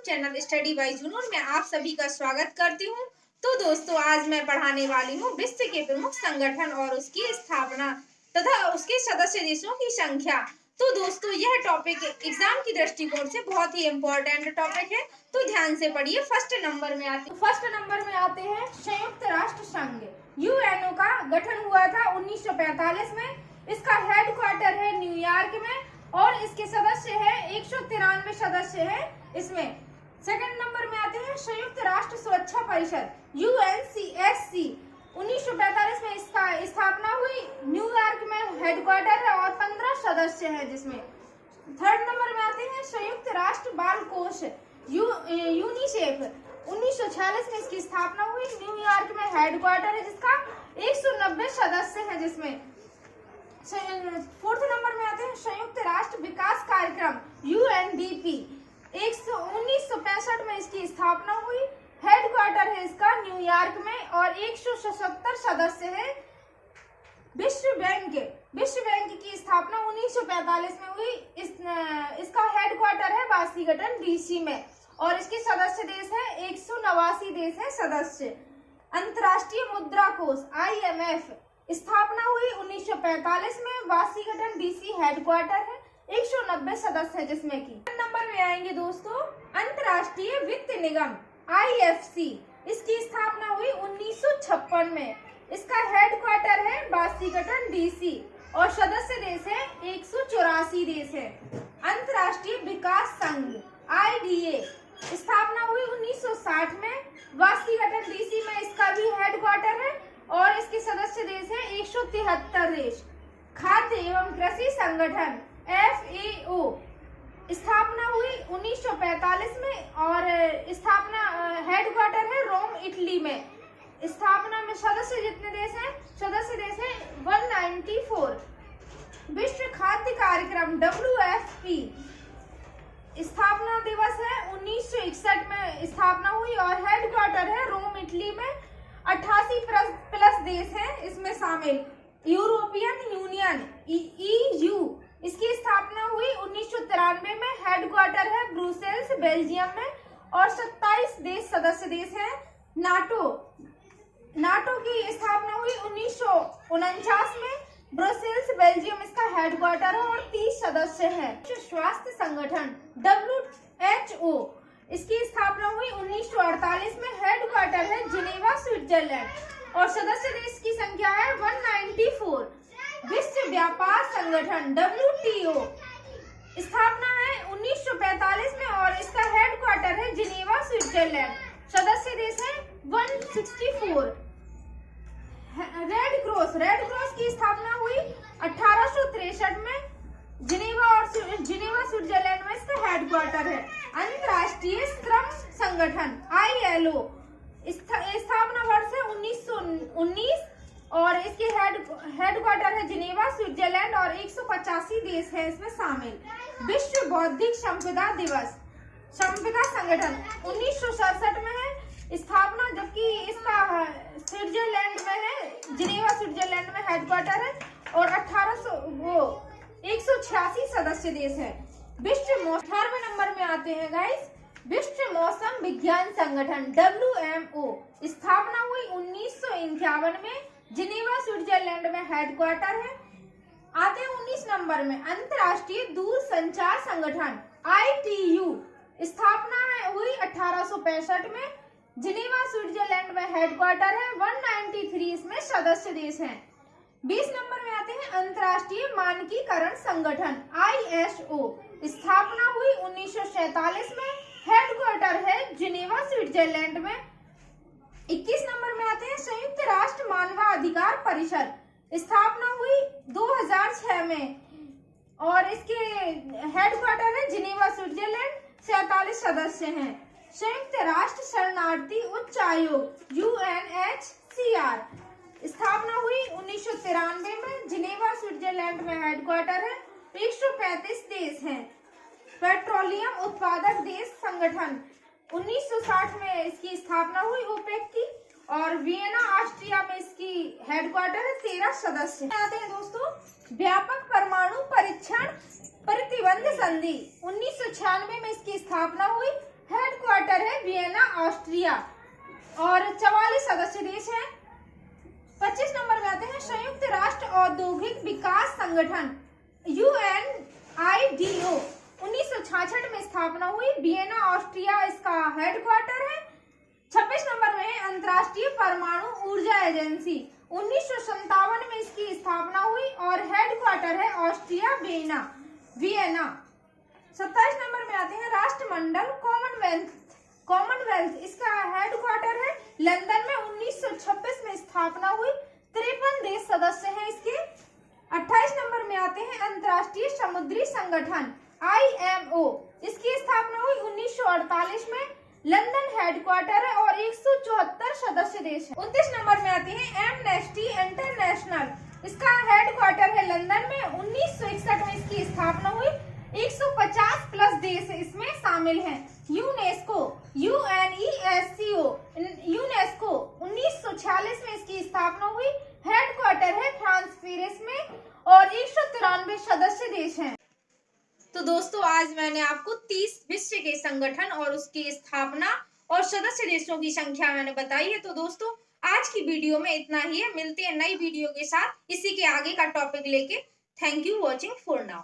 Channel study bye जुनून में आप सभी का स्वागत करती हूँ। तो दोस्तों, आज मैं पढ़ाने वाली हूँ विश्व के प्रमुख संगठन और उसकी स्थापना तथा उसके सदस्य देशों की संख्या। तो दोस्तों, यह टॉपिक एग्जाम की दृष्टिकोण से बहुत ही इम्पोर्टेंट टॉपिक है, तो ध्यान से पढ़िए। फर्स्ट नंबर में आते हैं संयुक्त राष्ट्र संघ। यूएनओ का गठन हुआ था 1945 में। इसका हेडक्वार्टर है न्यूयॉर्क में और इसके सदस्य है 193 सदस्य है इसमें। सेकंड नंबर में आते हैं संयुक्त राष्ट्र सुरक्षा परिषद यूएनसीएससी। 1945 में इसका स्थापना हुई। न्यूयॉर्क में हेडक्वार्टर है और 15 सदस्य हैं जिसमें। थर्ड नंबर में आते हैं संयुक्त राष्ट्र बाल कोष यूनिसेफ। 1946 में इसकी स्थापना हुई। न्यूयॉर्क में हेडक्वार्टर है जिसका 190 सदस्य हैं जिसमें। फोर्थ नंबर में आते हैं संयुक्त राष्ट्र विकास कार्यक्रम यूएनडीपी। 1965 में इसकी स्थापना हुई। हेडक्वार्टर है इसका न्यूयॉर्क में और 177 सदस्य हैं। विश्व बैंक की स्थापना 1945 में हुई। इसका हेडक्वार्टर है वाशिंगटन डीसी में और इसके सदस्य देश है 189 देश है सदस्य। अंतर्राष्ट्रीय मुद्रा कोष IMF स्थापना हुई 1945 में। वाशिंगटन डीसी हेडक्वार्टर है। 190 सदस्य है जिसमें की। नंबर में आएंगे दोस्तों अंतर्राष्ट्रीय वित्त निगम IFC। इसकी स्थापना हुई 1956 में। इसका हेडक्वार्टर है वाशिंगटन डीसी और सदस्य देश है 184 देश है। अंतर्राष्ट्रीय विकास संघ IDA स्थापना हुई 1960 में। वाशिंगटन डीसी में इसका भी हेडक्वार्टर है और इसके सदस्य देश है 173 देश। खाद्य एवं कृषि संगठन FAO स्थापना हुई 1945 में और स्थापना हेडक्वार्टर है रोम इटली में। स्थापना में सदस्य जितने देश हैं 194। विश्व खाद्य कार्यक्रम WFP स्थापना दिवस है 1961 में स्थापना हुई और हेडक्वार्टर है रोम इटली में। 88 प्लस देश हैं इसमें शामिल। यूरोपियन यूनियन EU इसकी स्थापना हुई 1993 में। हेडक्वार्टर है ब्रुसेल्स बेल्जियम में और 27 देश सदस्य देश हैं। नाटो की स्थापना हुई 1949 में। ब्रुसेल्स बेल्जियम इसका हेडक्वार्टर है और 30 सदस्य हैं। स्वास्थ्य संगठन WHO इसकी स्थापना हुई 1948 में। हेडक्वार्टर है जिनेवा स्विट्जरलैंड और सदस्य देश की संख्या है 194। विश्व व्यापार संगठन WTO स्थापना है 1945 में और इसका हेडक्वार्टर है जिनेवा स्विट्जरलैंड। सदस्य देश है 164। रेड क्रॉस की स्थापना हुई 1863 में। जिनेवा स्विट्जरलैंड में इसका हेडक्वार्टर है। अंतर्राष्ट्रीय श्रम संगठन ILO स्थापना वर्ष है 1919 और इसके हेडक्वार्टर है जिनेवा स्विट्जरलैंड और 185 देश है इसमें शामिल। विश्व बौद्धिक संपदा दिवस संपदा संगठन 1967 में है स्थापना, जबकि इसका स्विट्जरलैंड में है। जिनेवा स्विट्जरलैंड में हेडक्वार्टर है और 186 सदस्य देश है। विश्व 18वें नंबर में आते हैं गाइस विश्व मौसम विज्ञान संगठन WMO स्थापना हुई 1951 में। जिनेवा स्विट्जरलैंड में हेडक्वार्टर है। आते हैं 19 नंबर में अंतर्राष्ट्रीय दूर संचार संगठन ITU स्थापना हुई 1865 में। जिनेवा स्विट्जरलैंड में हेडक्वार्टर है। 193 इसमें सदस्य देश हैं। 20 नंबर में आते हैं अंतर्राष्ट्रीय मानकीकरण संगठन ISO स्थापना हुई 1947 में। हेडक्वार्टर है जिनेवा स्विट्जरलैंड में। 21 नंबर में आते हैं संयुक्त राष्ट्र मानवाधिकार परिषद स्थापना हुई 2006 में और इसके हेडक्वार्टर है जिनेवा स्विट्जरलैंड। 47 सदस्य हैं। संयुक्त राष्ट्र शरणार्थी उच्च आयोग UNHCR स्थापना हुई 1993 में। जिनेवा स्विट्जरलैंड में हेडक्वार्टर है। 135 देश हैं। पेट्रोलियम उत्पादक देश संगठन 1960 में इसकी स्थापना हुई OPEC की और वियना ऑस्ट्रिया में इसकी हेडक्वार्टर है। 13 सदस्य आते हैं दोस्तों। व्यापक परमाणु परीक्षण प्रतिबंध संधि 1996 में इसकी स्थापना हुई। हेडक्वार्टर है वियना, ऑस्ट्रिया और 44 सदस्य देश हैं। 25 नंबर में आते हैं संयुक्त राष्ट्र औद्योगिक विकास संगठन UNIDO 1966 में स्थापना हुई, वियना ऑस्ट्रिया इसका हेडक्वार्टर है। 26 नंबर में है अंतर्राष्ट्रीय परमाणु ऊर्जा एजेंसी 1957 में इसकी स्थापना हुई और हेडक्वार्टर है ऑस्ट्रिया वियना। 27 नंबर में आते हैं राष्ट्रमंडल कॉमनवेल्थ इसका हेडक्वार्टर है लंदन में 1926 में स्थापना हुई, 53 देश सदस्य हैं इसके। 28 नंबर में आते हैं अंतर्राष्ट्रीय समुद्री संगठन IMO इसकी स्थापना हुई 1948 में, लंदन हेडक्वार्टर है और 174 सदस्य देश हैं। 29 नंबर में आते हैं एमनेस्टी इंटरनेशनल इसका हेडक्वार्टर है लंदन में, 1961 में इसकी स्थापना हुई, 150 प्लस देश इसमें शामिल हैं। यूनेस्को यूनेस्को 1946 में इसकी स्थापना हुई, हेडक्वार्टर है फ्रांस पेरिस में और 193 सदस्य देश हैं। तो दोस्तों आज मैंने आपको 30 विश्व के संगठन और उसकी स्थापना और सदस्य देशों की संख्या मैंने बताई है। तो दोस्तों आज की वीडियो में इतना ही है, मिलते हैं नई वीडियो के साथ इसी के आगे का टॉपिक लेके। Thank you watching for now.